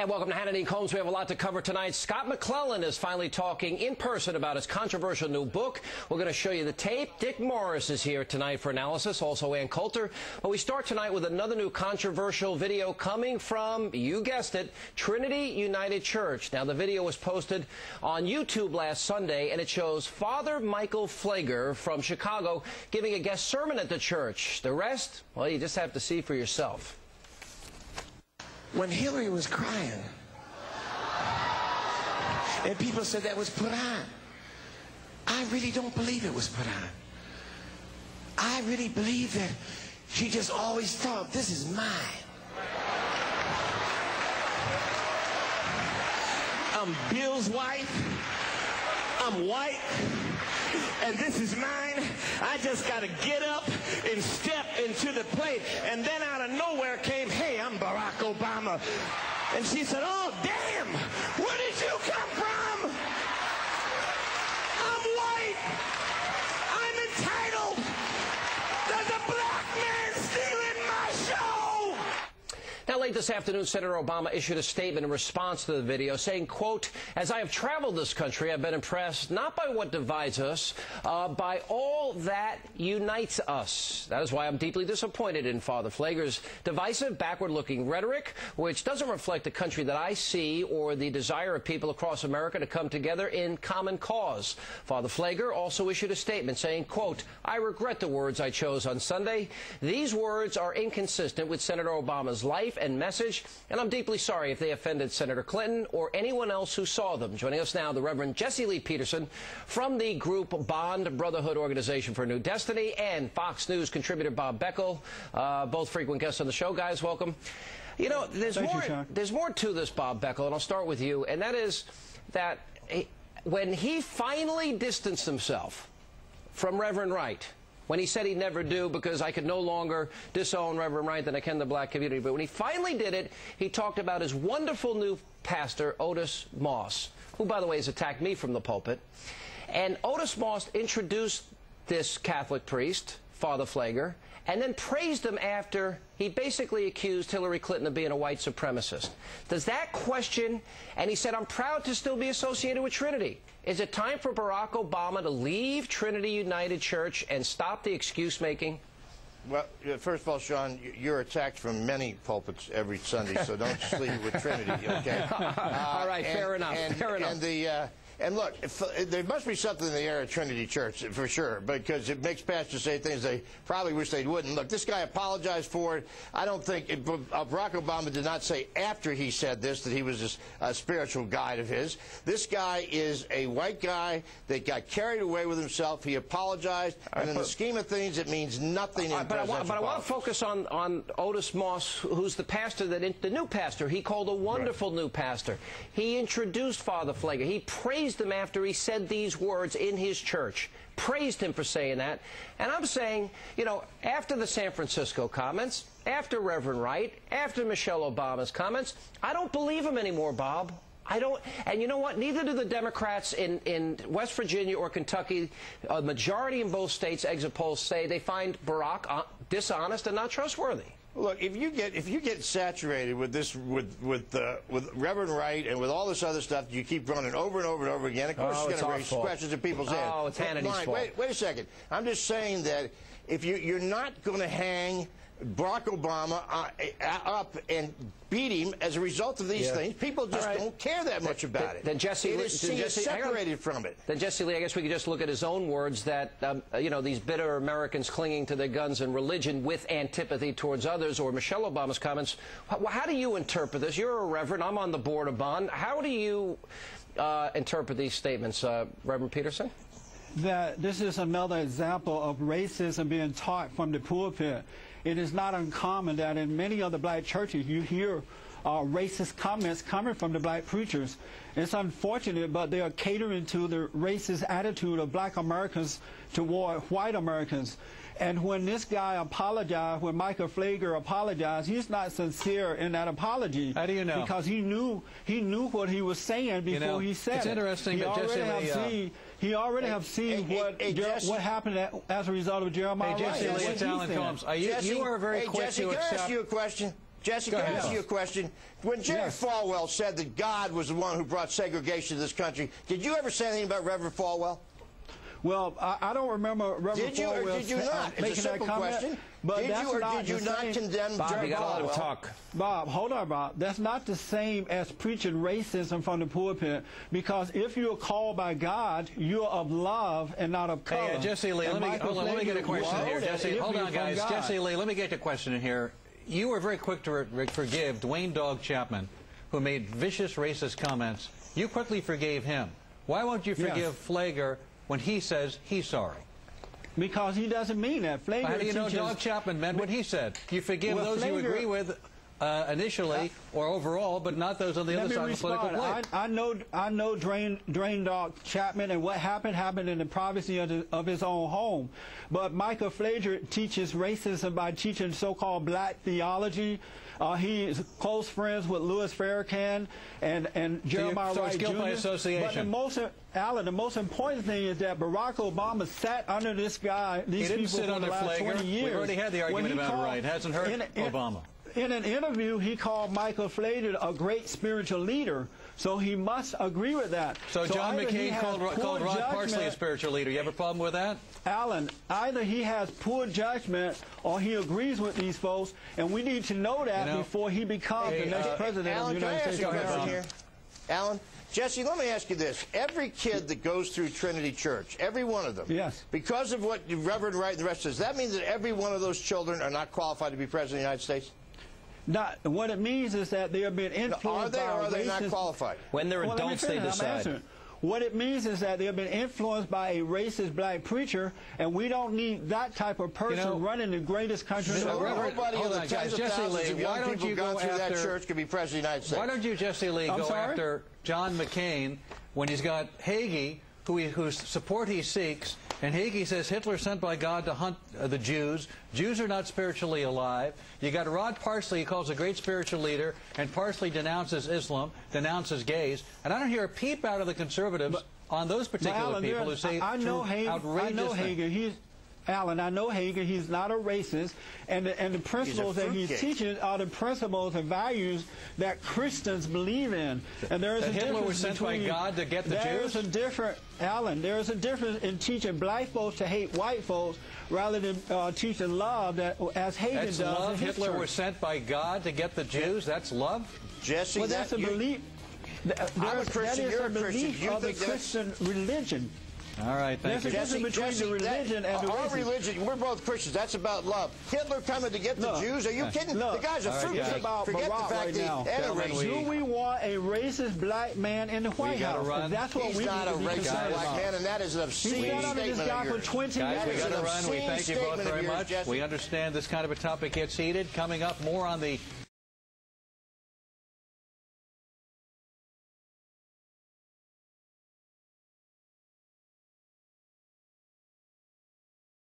And welcome to Hannity Colmes. We have a lot to cover tonight. Scott McClellan is finally talking in person about his controversial new book. We're going to show you the tape. Dick Morris is here tonight for analysis, also Ann Coulter. But we start tonight with another new controversial video coming from, you guessed it, Trinity United Church. Now, the video was posted on YouTube last Sunday, and it shows Father Michael Pfleger from Chicago giving a guest sermon at the church. The rest, well, you just have to see for yourself. When Hillary was crying, and people said that was put on, I really don't believe it was put on. I really believe that she just always thought, this is mine. I'm Bill's wife. I'm white. And this is mine. I just got to get up and step into the plate. And then out of nowhere came, hey, I'm Barack Obama. And she said, oh, damn, where did you come from? I'm white. I'm entitled. There's a black man stealing my show. Now, late this afternoon, Senator Obama issued a statement in response to the video saying, quote, as I have traveled this country, I've been impressed not by what divides us, by all that unites us. That is why I'm deeply disappointed in Father Pfleger's divisive, backward-looking rhetoric, which doesn't reflect the country that I see or the desire of people across America to come together in common cause. Father Pfleger also issued a statement saying, quote, I regret the words I chose on Sunday. These words are inconsistent with Senator Obama's life and message, and I'm deeply sorry if they offended Senator Clinton or anyone else who saw them. Joining us now, the Reverend Jesse Lee Peterson from the group Bond Brotherhood Organization for a New Destiny, and Fox News contributor Bob Beckel, both frequent guests on the show. Guys, welcome. You know, there's more to this, Bob Beckel, and I'll start with you, and that is that when he finally distanced himself from Reverend Wright, when he said he'd never do because I could no longer disown Reverend Wright than I can the black community. But when he finally did it, he talked about his wonderful new pastor, Otis Moss, who, by the way, has attacked me from the pulpit. And Otis Moss introduced this Catholic priest, Father Pfleger, and then praised him after he basically accused Hillary Clinton of being a white supremacist. Does that question, and he said, I'm proud to still be associated with Trinity. Is it time for Barack Obama to leave Trinity United Church and stop the excuse-making? Well, first of all, Sean, you're attacked from many pulpits every Sunday, so don't sleep with Trinity, okay? All right, fair enough. Fair enough. And look, there must be something in the air at Trinity Church, for sure, because it makes pastors say things they probably wish they wouldn't. Look, this guy apologized for it. I don't think Barack Obama did not say after he said this that he was a spiritual guide of his. This guy is a white guy that got carried away with himself. He apologized, and in the scheme of things, it means nothing in presidential politics. But I want to focus on Otis Moss, who's the pastor, the new pastor. He called a wonderful new pastor. He introduced Father Pfleger. He praised him after he said these words in his church. Praised him for saying that. And I'm saying, you know, after the San Francisco comments, after Reverend Wright, after Michelle Obama's comments, I don't believe him anymore, Bob. I don't. And you know what? Neither do the Democrats in West Virginia or Kentucky. A majority in both states, exit polls say they find Barack dishonest and not trustworthy. Look, if you get saturated with this, with Reverend Wright and with all this other stuff, you keep running over and over and over again. Of course, it's going to raise questions in people's heads. Oh, it's Hannity's fault. Wait a second. I'm just saying that if you're not going to hang Barack Obama up and beat him as a result of these things, people just don't care that much about it. Then Jesse, is separated from it. Then Jesse Lee, I guess we could just look at his own words that you know, these bitter Americans clinging to their guns and religion with antipathy towards others, or Michelle Obama's comments. How do you interpret this? You're a reverend. I'm on the board of Bond. How do you interpret these statements, Reverend Peterson? That this is another example of racism being taught from the pulpit. It is not uncommon that in many other black churches you hear racist comments coming from the black preachers. It's unfortunate, but they are catering to the racist attitude of black Americans toward white Americans. And when this guy apologized, when Michael Pfleger apologized, he's not sincere in that apology. How do you know? Because he knew what he was saying before he said it. It's interesting that he already have seen what happened as a result of Jeremiah Wright. Jesse Lee, Alan Colmes, you are very quick Jesse, to can I accept. ask you a question? Jesse, can I ask you a question? When Jerry Falwell said that God was the one who brought segregation to this country, did you ever say anything about Reverend Falwell? Well, I don't remember Reverend Falwell or did you not? It's a simple question. But did you or did you not condemn Jerry Falwell? Bob, hold on, Bob. That's not the same as preaching racism from the pulpit, because if you're called by God, you're of love and not of color. Hey, Jesse Lee, let me get a question in here. Jesse, hold on, guys. Jesse Lee, let me get a question in here. You were very quick to forgive Dwayne Dog Chapman, who made vicious racist comments. You quickly forgave him. Why won't you forgive Flager when he says he's sorry? Because he doesn't mean that. Flager How do you know Dog Chapman meant what he said? You forgive those you agree with initially or overall, but not those on the other side of the political plate. I know Drain Dog Chapman, and what happened in the privacy of his own home. But Michael Flager teaches racism by teaching so-called black theology. He is close friends with Louis Farrakhan and Jeremiah Wright Jr. By association. But the most important thing is that Barack Obama sat under these people for the last 20 years. We've already had the argument about it, right? It hasn't hurt Obama. In an interview, he called Michael Flager a great spiritual leader, so he must agree with that. So John McCain called Rod Parsley a spiritual leader. You have a problem with that? Alan, either he has poor judgment or he agrees with these folks, and we need to know that before he becomes the next president of the United States of America. Alan, Jesse, let me ask you this. Every kid that goes through Trinity Church, every one of them, because of what Reverend Wright and the rest says, that means that every one of those children are not qualified to be president of the United States? What it means is that they are being influenced by racist... Are they not qualified? When they're adults, they decide. What it means is that they have been influenced by a racist black preacher, and we don't need that type of person running the greatest country in the world. Nobody in the tens of thousands of young people who've gone through that church could be president of the United States. Why don't you, Jesse Lee, go after John McCain when he's got Hagee, whose support he seeks, and Hagee says Hitler sent by God to hunt the Jews. Jews are not spiritually alive. You got Rod Parsley, he calls a great spiritual leader, and Parsley denounces Islam, denounces gays. And I don't hear a peep out of the conservatives on those particular people who say outrageous things. Alan, I know Hagee, he's not a racist, and the principles that he's teaching are the principles and values that Christians believe in. And there is a Hitler was sent by God to get the Jews? There is a difference in teaching black folks to hate white folks rather than teaching love, that as Hagee does. That's love? Hitler was sent by God to get the Jews? That's love? Jesse, well, that's a belief. I'm a Christian, you're a Christian. You think the Christian religion. All right, thank you. Jesse, the religion and the our religion, we're both Christians. That's about love. Hitler coming to get the Jews? Are you kidding? The guy's a fruitcake. Forget the fact that he's do we want a racist black man in the White House? That's what he's not a racist black man, and that is an obscene statement of yours. Guys, we got to run. We thank you both very much. We understand this kind of a topic gets heated. Coming up, more on the